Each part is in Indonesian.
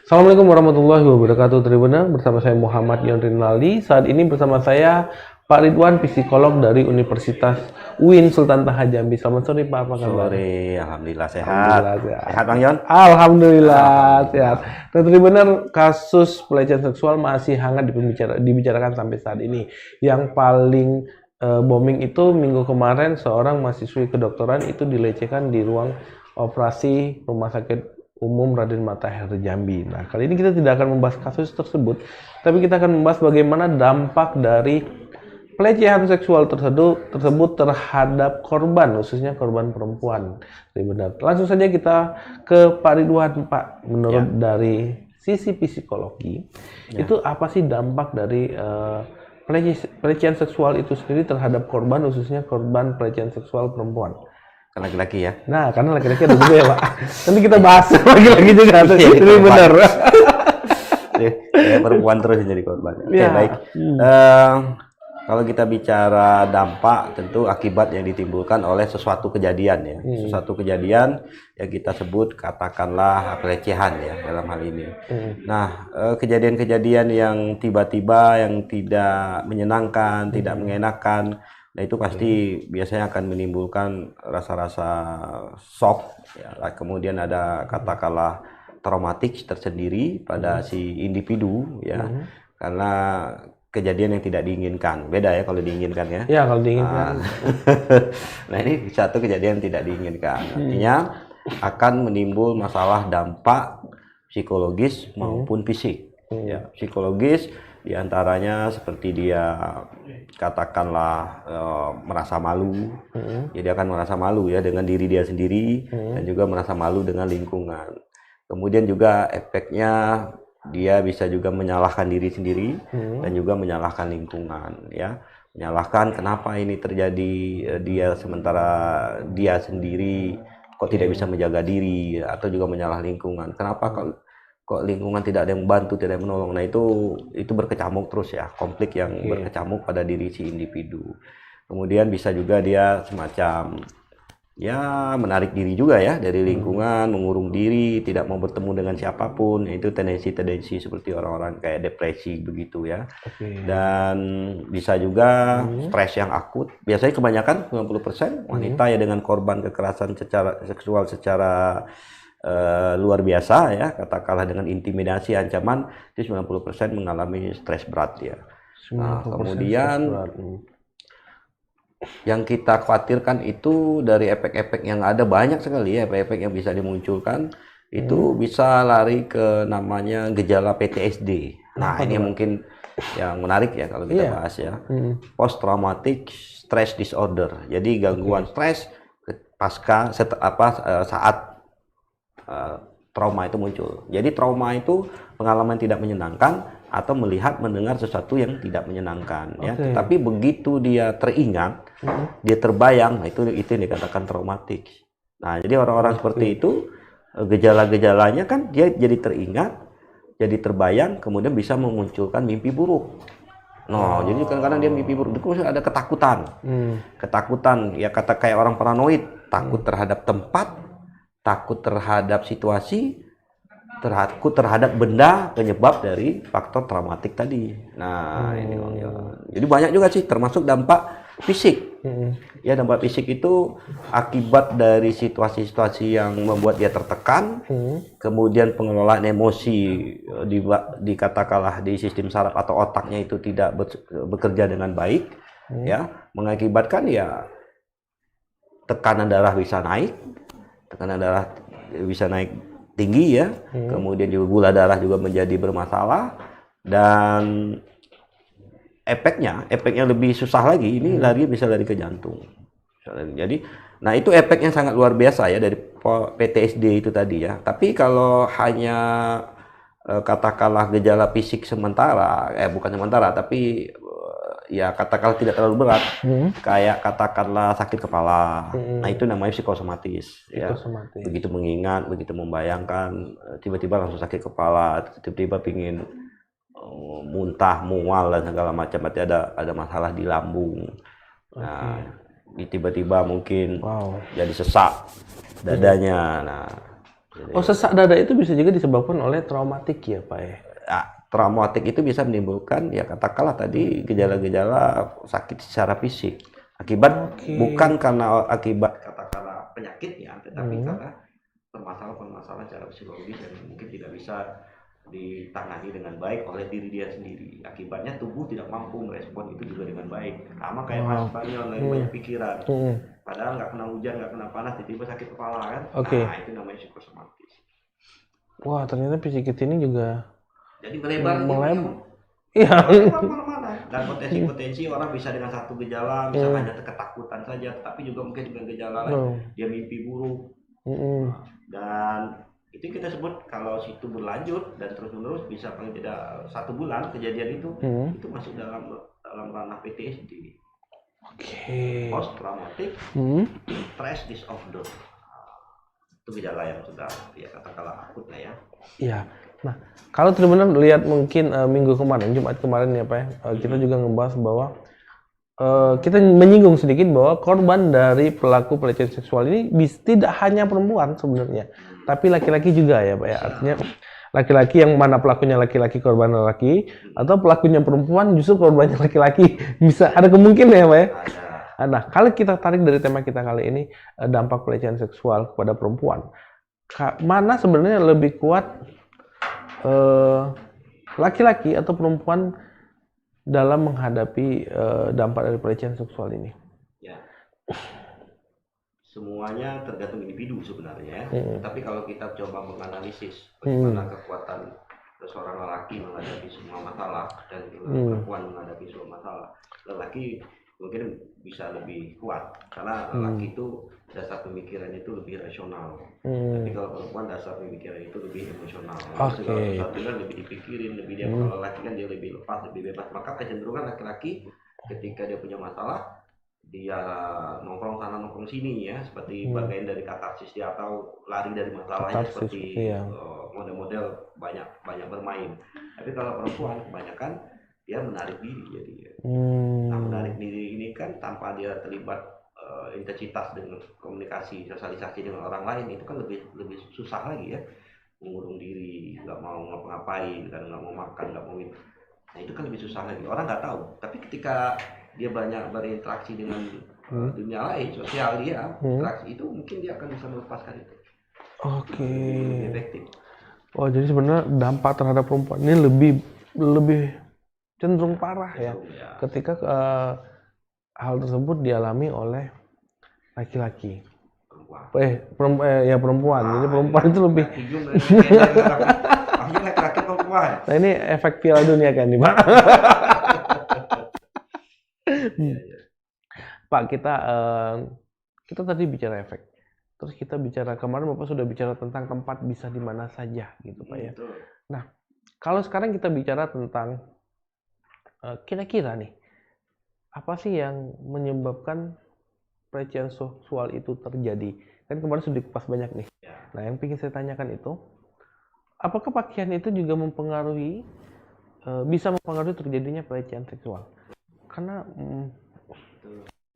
Assalamualaikum warahmatullahi wabarakatuh. Tribunal bersama saya Muhammad Yon Rinaldi. Saat ini bersama saya Pak Ridwan, psikolog dari Universitas UIN Sultan Taha Jambi. Selamat sore Pak, apa kabar? Sore, alhamdulillah sehat. Alhamdulillah sehat. Sehat Bang Yon? Alhamdulillah sehat. Dan Tribunal, kasus pelecehan seksual masih hangat dibicarakan sampai saat ini. Yang paling booming itu minggu kemarin seorang mahasiswi kedokteran itu dilecehkan di ruang operasi Rumah Sakit Umum Raden Matahir Jambi. Nah, kali ini kita tidak akan membahas kasus tersebut, tapi kita akan membahas bagaimana dampak dari pelecehan seksual tersebut terhadap korban, khususnya korban perempuan. Benar. Langsung saja kita ke Pak Ridwan, Pak. Menurut dari sisi psikologi, itu apa sih dampak dari pelecehan seksual itu sendiri terhadap korban, khususnya korban pelecehan seksual perempuan? Laki-laki ya? Nah, karena laki-laki ada juga ya, Pak. Nanti kita bahas laki-laki juga. Ini benar. Ya, perempuan terus jadi korban. Oke, baik. Kalau kita bicara dampak, tentu akibat yang ditimbulkan oleh sesuatu kejadian ya. Sesuatu kejadian yang kita sebut katakanlah pelecehan ya dalam hal ini. Nah, kejadian-kejadian yang tiba-tiba, yang tidak menyenangkan, tidak mengenakan, nah itu pasti biasanya akan menimbulkan rasa-rasa shock ya. Kemudian ada katakanlah traumatik tersendiri pada si individu ya, karena kejadian yang tidak diinginkan. Beda ya kalau diinginkan ya. Ya, kalau diinginkan. Nah, ini satu kejadian yang tidak diinginkan. Artinya akan menimbul masalah dampak psikologis maupun fisik. Ya, psikologis diantaranya seperti dia katakanlah merasa malu, jadi akan merasa malu ya dengan diri dia sendiri dan juga merasa malu dengan lingkungan. Kemudian juga efeknya dia bisa juga menyalahkan diri sendiri dan juga menyalahkan lingkungan ya, menyalahkan kenapa ini terjadi dia sementara dia sendiri kok tidak bisa menjaga diri, atau juga menyalah lingkungan, kenapa kok lingkungan tidak ada yang membantu, tidak ada yang menolong. Nah itu berkecamuk terus ya, konflik yang berkecamuk pada diri si individu. Kemudian bisa juga dia semacam ya menarik diri juga ya dari lingkungan, mengurung diri, tidak mau bertemu dengan siapapun. Itu tendensi-tendensi seperti orang-orang kayak depresi begitu ya. Dan bisa juga stres yang akut. Biasanya kebanyakan 90% wanita ya dengan korban kekerasan seksual secara luar biasa ya, katakanlah dengan intimidasi, ancaman, itu 90% mengalami stres berat ya. Nah, kemudian yang kita khawatirkan itu dari efek-efek yang ada, banyak sekali ya efek-efek yang bisa dimunculkan. Itu bisa lari ke namanya gejala PTSD. Nah, ini mungkin yang menarik ya kalau kita bahas ya. Post traumatic stress disorder. Jadi gangguan stres pasca saat trauma itu muncul. Jadi trauma itu pengalaman tidak menyenangkan atau melihat mendengar sesuatu yang tidak menyenangkan ya. Tetapi begitu dia teringat, dia terbayang, nah itu yang dikatakan traumatik. Nah, jadi orang-orang seperti itu gejala-gejalanya kan dia jadi teringat, jadi terbayang, kemudian bisa memunculkan mimpi buruk. Nah, jadi kadang-kadang dia mimpi buruk, itu ada ketakutan. Ketakutan ya, kata kayak orang paranoid, takut terhadap tempat, takut terhadap situasi, takut terhadap benda penyebab dari faktor traumatik tadi. Nah, ini jadi banyak juga sih, termasuk dampak fisik. Ya, dampak fisik itu akibat dari situasi-situasi yang membuat dia tertekan, kemudian pengelolaan emosi dikatakanlah di sistem saraf atau otaknya itu tidak bekerja dengan baik, ya, mengakibatkan ya tekanan darah bisa naik. Tekanan darah bisa naik tinggi ya, kemudian juga gula darah juga menjadi bermasalah, dan efeknya lebih susah lagi, ini bisa lari ke jantung. Jadi, nah itu efeknya sangat luar biasa ya dari PTSD itu tadi ya. Tapi kalau hanya katakanlah gejala fisik sementara, bukan sementara, tapi ya katakanlah tidak terlalu berat, kayak katakanlah sakit kepala, nah itu namanya psikosomatis ya. Begitu mengingat, begitu membayangkan, tiba-tiba langsung sakit kepala, tiba-tiba pingin muntah, mual dan segala macam, berarti ada masalah di lambung. Nah, tiba-tiba mungkin jadi sesak dadanya. Nah, Oh, sesak dada itu bisa juga disebabkan oleh traumatik ya, Pak ya? Traumatik itu bisa menimbulkan ya katakanlah tadi gejala-gejala sakit secara fisik akibat bukan karena akibat katakanlah penyakitnya, tetapi karena permasalahan-permasalahan secara psikologis yang mungkin tidak bisa ditangani dengan baik oleh diri dia sendiri. Akibatnya tubuh tidak mampu merespon itu juga dengan baik. Sama kayak Mas Banyon lagi banyak pikiran. Padahal nggak kena hujan, nggak kena panas, tiba-tiba sakit kepala kan. Nah, itu namanya psikosomatis. Wah, ternyata psikis ini juga jadi melebar iya. Mana-mana. Dan potensi-potensi orang bisa dengan satu gejala, misalnya hanya ketakutan saja, tapi juga mungkin dengan gejala lain, dia mimpi buruk. Dan itu kita sebut kalau situ berlanjut dan terus-menerus bisa paling tidak 1 bulan kejadian itu masuk dalam ranah PTSD. Post traumatic stress disorder. Itu gejala yang sudah ya katakanlah akut lah ya. Iya. Nah, kalau Tribunner lihat mungkin minggu kemarin, Jumat kemarin ya Pak ya, kita juga ngebahas bahwa kita menyinggung sedikit bahwa korban dari pelaku pelecehan seksual ini tidak hanya perempuan sebenarnya, tapi laki-laki juga ya Pak ya. Artinya laki-laki yang mana pelakunya laki-laki, korban laki, atau pelakunya perempuan justru korbannya laki-laki. Bisa ada kemungkinan ya Pak ya. Nah, kalau kita tarik dari tema kita kali ini, dampak pelecehan seksual kepada perempuan, mana sebenarnya lebih kuat laki-laki atau perempuan dalam menghadapi dampak dari pelecehan seksual ini? Ya, semuanya tergantung individu sebenarnya. Tapi kalau kita coba menganalisis bagaimana kekuatan seorang lelaki menghadapi semua masalah dan perempuan menghadapi semua masalah, lelaki mungkin bisa lebih kuat karena lelaki itu dasar pemikirannya itu lebih rasional. Tapi kalau perempuan dasar pemikiran itu lebih emosional. Segala sesuatunya lebih dipikirin, lebih dia kalau lelaki kan dia lebih lepas, lebih bebas. Maka kecenderungan laki-laki ketika dia punya masalah dia nongkrong sana nongkrong sini ya, seperti bagian dari katarsis dia atau lari dari masalahnya seperti model-model banyak bermain. Tapi kalau perempuan kebanyakan dia menarik diri jadi. Nah, menarik diri ini kan tanpa dia terlibat intensitas dengan komunikasi, sosialisasi dengan orang lain itu kan lebih susah lagi ya, mengurung diri, nggak mau ngapa-ngapain, dan nggak mau makan, nggak mau minum. Nah itu kan lebih susah lagi, orang nggak tahu. Tapi ketika dia banyak berinteraksi dengan dunia lain, sosial dia, interaksi itu mungkin dia akan bisa melepaskan itu. Lebih efektif. Oh, jadi sebenarnya dampak terhadap perempuan ini lebih cenderung parah ya, ketika hal tersebut dialami oleh laki-laki. Perempuan. Jadi perempuan itu lebih. Laki-laki perempuan. Nah ini efek Piala Dunia kan nih Pak. Pak, kita tadi bicara efek. Terus kita bicara kemarin Bapak sudah bicara tentang tempat bisa di mana saja gitu Pak ya. Nah, kalau sekarang kita bicara tentang kira-kira nih, apa sih yang menyebabkan pelecehan seksual itu terjadi? Kan kemarin sudah dikupas banyak nih. Nah, yang ingin saya tanyakan itu, apakah pakaian itu juga bisa mempengaruhi terjadinya pelecehan seksual? Karena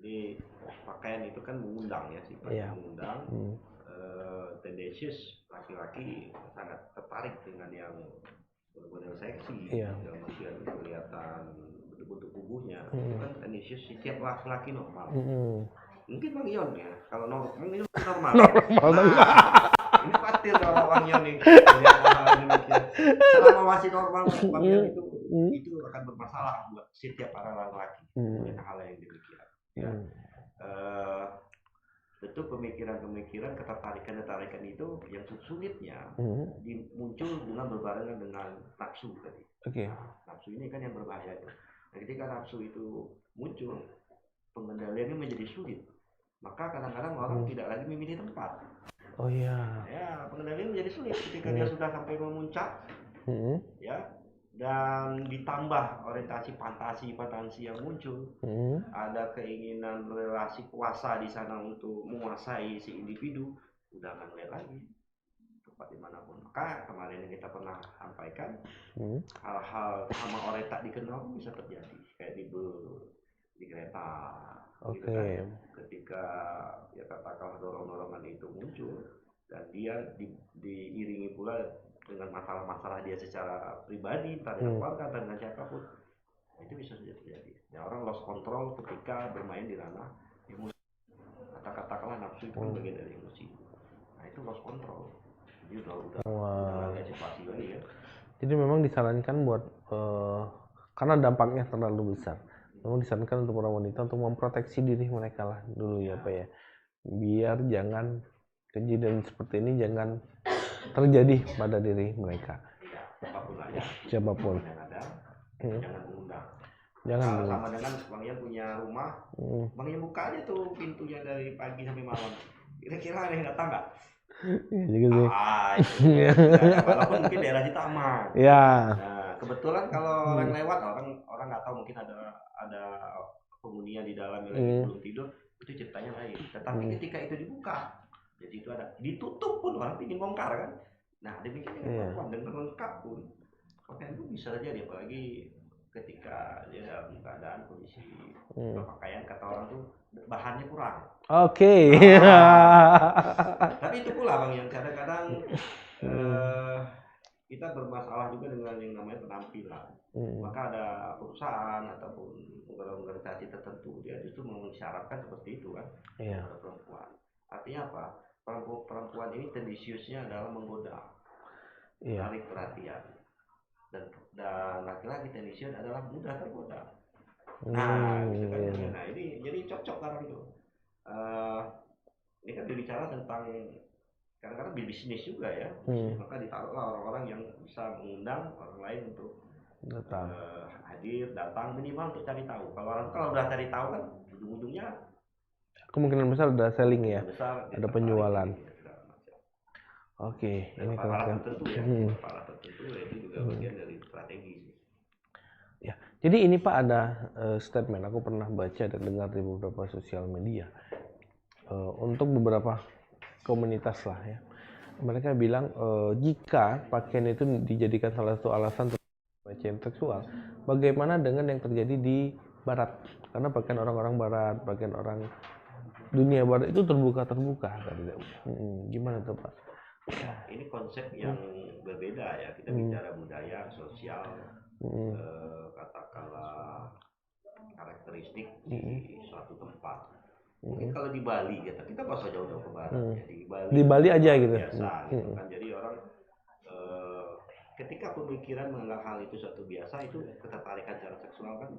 di pakaian itu kan mengundang ya, sifatnya mengundang. Tendensius laki-laki sangat tertarik dengan yang model seksi, yang kemudian kelihatan bentuk tubuhnya. Itu kan tendensius setiap laki-laki normal. Mungkin Bang Ion ya, kalau normal ini normal. Ini khawatir kalau Bang Ion nih lihat hal demikian. Selama masih normal Bang Ion itu akan bermasalah buat setiap para laki-laki dengan hal yang demikian. Ya. Tentu pemikiran-pemikiran ketertarikan itu yang sulitnya muncul dengan berbarengan dengan nafsu tadi. Nafsu ini kan yang berbahaya. Nah, ketika nafsu itu muncul, pengendaliannya menjadi sulit. Maka kadang-kadang orang tidak lagi memilih tempat. Ya, pengendalian menjadi sulit ketika dia sudah sampai memuncak. Ya, dan ditambah orientasi fantasi yang muncul, ada keinginan relasi kuasa di sana untuk menguasai si individu, udah nggak ngeliat lagi tempat dimanapun. Maka kemarin yang kita pernah sampaikan, hal-hal sama orang tak dikenal bisa terjadi, kayak di kereta, gitu kan. Ketika ya katakanlah dorong-dorongan itu muncul, dan dia diiringi pula dengan masalah-masalah dia secara pribadi, entah dengan keluarga, entah dengan siapapun, itu bisa saja terjadi. Ya, orang lost control ketika bermain di ranah emosi. Katakanlah nafsu itu kan bagian dari emosi. Nah itu lost control. Jadi udah ada situasi lagi ya. Jadi memang disarankan buat karena dampaknya terlalu besar. Memang disarankan untuk para wanita untuk memproteksi diri mereka lah dulu ya Pak ya. Biar jangan kejadian seperti ini jangan terjadi pada diri mereka. Siapapun lah ya. Siapapun. Yang ada, jangan mengundang. Jangan sama dengan Bang Ian punya rumah, Bang Ian buka aja tuh pintunya dari pagi sampai malam. Kira-kira ada yang datang nggak? Ya juga sih. Walaupun mungkin daerah kita aman. Ya. Nah, kebetulan kalau orang lewat, orang nggak tahu mungkin ada penghuninya di dalam yang lagi belum tidur, itu ceritanya lain. Tetapi ketika itu dibuka, jadi itu ada ditutup pun orang ingin bongkar kan. Nah, demikian dengan perempuan dengan lengkap pun, pakaian itu bisa terjadi apalagi ketika dia dalam keadaan kondisi berpakaian kata orang tuh bahannya kurang. Oke. Tapi itu pula Bang yang kadang-kadang kita bermasalah juga dengan yang namanya penampilan. Maka ada perusahaan ataupun organisasi tertentu dia justru mengisyaratkan seperti itu kan kepada perempuan. Artinya apa? Perempuan ini tendensiusnya adalah menggoda, menarik perhatian. Dan laki-laki tendensius adalah mudah tergoda. Nah, gitu kan. Nah, ini jadi cocok sekarang itu. Ini kan berbicara tentang kadang-kadang bisnis juga ya. Maka ditaruhlah orang-orang yang bisa mengundang orang lain untuk hadir, datang minimal untuk cari tahu. Kalau udah cari tahu kan ujung-ujungnya kemungkinan besar udah selling ya. Besar, ada penjualan. Oke, ini para tertentu ya. Para tertentu itu juga bagian dari strategi. Ya, jadi ini Pak ada statement aku pernah baca dan dengar di beberapa sosial media untuk beberapa komunitas lah ya. Mereka bilang jika pakaian itu dijadikan salah satu alasan pelecehan seksual, bagaimana dengan yang terjadi di Barat? Karena pakaian orang-orang Barat, pakaian orang dunia Barat itu terbuka. Gimana tuh Pak? Ini konsep yang berbeda ya. Kita bicara budaya, sosial, katakanlah karakteristik di suatu tempat. Mungkin kalau di Bali ya, kita nggak usah jauh-jauh ke barat ya. Di Bali aja gitu. Biasa, gitu kan. Jadi orang ketika pemikiran menganggap hal itu suatu biasa, itu ketertarikan secara seksual kan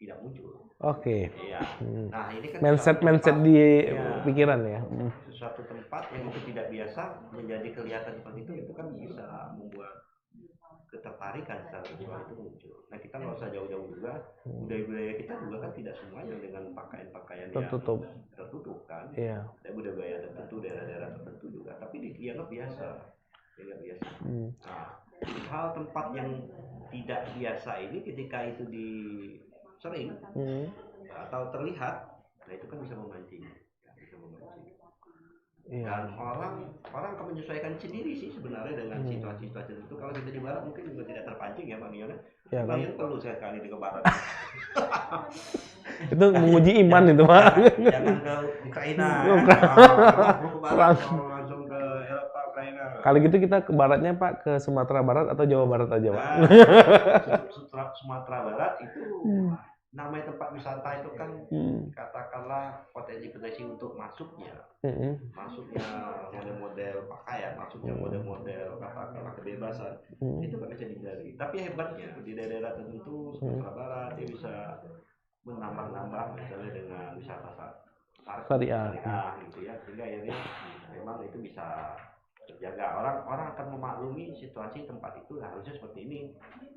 tidak muncul. Oke. Iya. Nah ini kan mindset di pikiran ya. Suatu tempat yang itu tidak biasa menjadi kelihatan seperti itu kan bisa membuat ketertarikan secara seksual itu muncul. Nah kita nggak usah jauh-jauh juga, budaya-budaya kita juga kan tidak semuanya dengan pakaian-pakaian yang tertutup kan. Iya. Ada budaya tertentu, daerah-daerah tertentu juga, tapi dianggap biasa. Nah, hal tempat yang tidak biasa ini ketika itu sering atau terlihat, nah itu kan bisa memancing. Dan orang akan menyesuaikan sendiri sih sebenarnya dengan situasi-situasi itu. Kalau kita di barat mungkin juga tidak terpancing ya Bang Ion. Ya kan? Yang perlu saya kali di ke barat. Itu menguji iman itu Pak. Jangan ke Ukraina. Langsung ke Eropa, Ukraina. Kali gitu kita ke baratnya Pak, ke Sumatera Barat atau Jawa Barat aja Pak? Sumatera Barat itu namanya tempat wisata itu kan katakanlah potensi untuk masuknya model-model pakaian, masuknya model-model katakanlah kebebasan itu nggak bisa dihindari. Tapi hebatnya di daerah tertentu Sumatera Barat dia bisa menambah misalnya dengan wisata syariah gitu ya, sehingga akhirnya memang itu bisa terjaga. Orang akan memaklumi situasi tempat itu harusnya seperti ini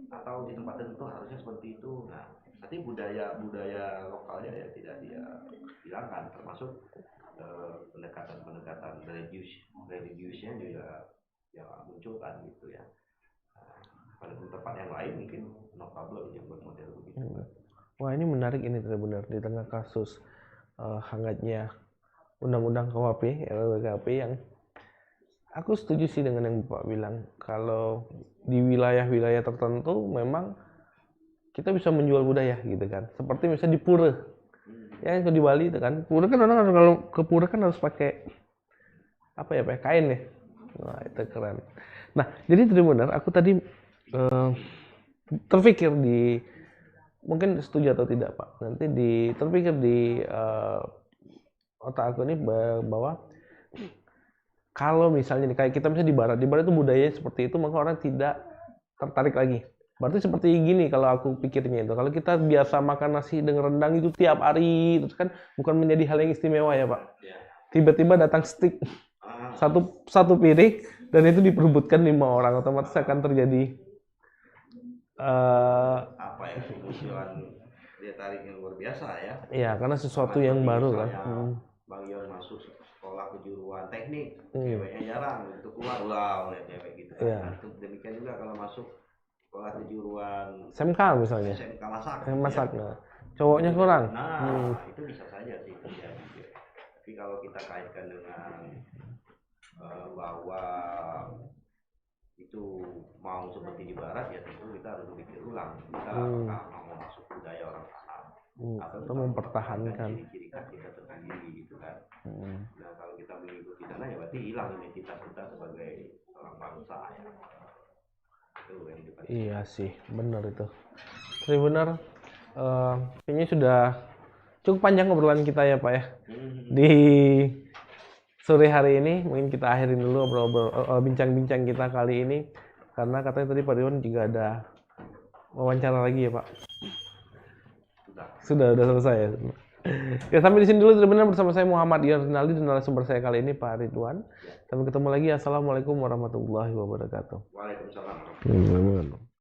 atau di tempat tertentu harusnya seperti itu. Nah, tapi budaya lokalnya ya tidak dia hilangkan, termasuk pendekatan religiusnya juga ya munculkan gitu ya. Pada tempat yang lain mungkin no problem yang bermodel begitu. Wah ini menarik ini benar di tengah kasus hangatnya undang-undang KUHP RUU yang aku setuju sih dengan yang Bapak bilang, kalau di wilayah-wilayah tertentu memang kita bisa menjual budaya gitu kan, seperti misalnya di pura ya, kalau di Bali itu kan pura kan orang kalau ke pura kan harus pakai apa ya Pak? Kain ya. Wah, itu keren. Nah, jadi Tribunner, aku tadi terpikir di mungkin setuju atau tidak Pak. Nanti terpikir di otak aku ini bahwa kalau misalnya nih, kayak kita misalnya di barat itu budayanya seperti itu, maka orang tidak tertarik lagi. Berarti seperti gini kalau aku pikirnya itu. Kalau kita biasa makan nasi dengan rendang itu tiap hari, terus kan bukan menjadi hal yang istimewa ya Pak. Tiba-tiba datang steak satu piring dan itu diperebutkan 5 orang, otomatis akan terjadi Apa ya, kemunculan dia tarik yang luar biasa ya. Iya, karena sesuatu yang baru kan. Bang Yon masuk sekolah kejuruan teknik, ceweknya jarang untuk keluar oleh cewek gitu. Nah, itu demikian juga kalau masuk sekolah kejuruan SMK misalnya. SMK masak. Masak, nah. Cowoknya kurang. Nah, itu bisa saja sih terjadi. Tapi kalau kita kaitkan dengan bahwa itu mau seperti di barat, ya tentu kita harus berpikir ulang. Kita apakah mau masuk budaya orang sana atau mempertahankan ciri khas kita tersendiri gitu kan. Nah, kalau kita mengikuti sana ya berarti hilang identitas kita sebagai orang bangsa ya. Itu kehidupan. Iya sih, benar itu. Tribunner, kayaknya sudah cukup panjang obrolan kita ya Pak ya. Di sore hari ini mungkin kita akhirin dulu bincang-bincang kita kali ini, karena katanya tadi Pak Riwan juga ada wawancara lagi ya Pak. Sudah selesai ya. Ya, sampai di sini dulu Tribunner, bersama saya Muhammad Ian Rinaldi dan narasumber saya kali ini Pak Ridwan. Sampai ketemu lagi. Assalamualaikum warahmatullahi wabarakatuh. Waalaikumsalam.